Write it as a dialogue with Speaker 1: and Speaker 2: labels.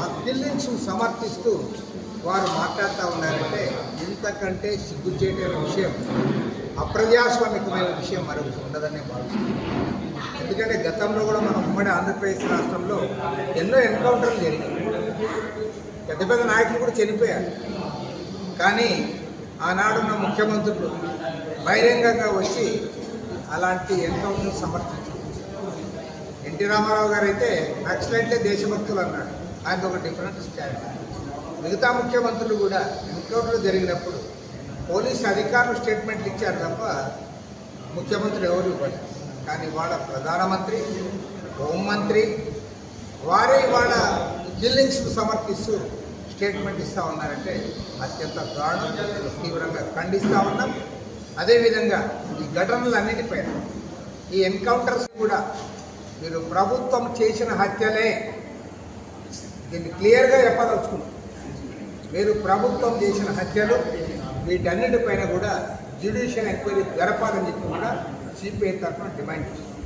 Speaker 1: ఆ కిల్లింగ్స్ సమర్థిస్తూ వారు మాట్లాడుతూ ఉన్నారంటే ఇంతకంటే సిగ్గుచేటైన విషయం, అప్రజాస్వామికమైన విషయం మరొకటి ఉండదనే భావిస్తున్నాం. ఎందుకంటే గతంలో కూడా మన ఉమ్మడి ఆంధ్రప్రదేశ్ రాష్ట్రంలో ఎన్నో ఎన్కౌంటర్లు జరిగాయి, పెద్ద పెద్ద నాయకులు కూడా చనిపోయారు. కానీ ఆనాడున్న ముఖ్యమంత్రులు బహిరంగంగా వచ్చి అలాంటి ఎన్కౌంటర్ సమర్థించారు. ఎన్టీ రామారావు గారు అయితే నక్సలైట్లే దేశభక్తులు అన్నాడు, ఆయనది ఒక డిఫరెంట్ స్టాండ్. మిగతా ముఖ్యమంత్రులు కూడా ఎన్కౌంటర్ జరిగినప్పుడు పోలీసు అధికారులు స్టేట్మెంట్లు ఇచ్చారు తప్ప ముఖ్యమంత్రులు ఎవరు ఇవ్వలేదు. కానీ వాళ్ళ ప్రధానమంత్రి, హోంమంత్రి వారే వాళ్ళ కిల్లింగ్స్ను సమర్థిస్తూ స్టేట్మెంట్ ఇస్తూ ఉన్నారంటే అత్యంత దారుణం, తీవ్రంగా ఖండిస్తూ ఉన్నాం. అదేవిధంగా ఈ ఘటనలన్నిటిపైన ఈ ఎన్కౌంటర్స్ కూడా మీరు ప్రభుత్వం చేసిన హత్యలే, దీన్ని క్లియర్గా చెప్పదలుచుకున్నాం. మీరు ప్రభుత్వం చేసిన హత్యలు వీటన్నిటిపైన కూడా జ్యుడిషియల్ ఎంక్వైరీ జరపాలని చెప్పి కూడా సిపిఐ తరఫున డిమాండ్ చేస్తుంది.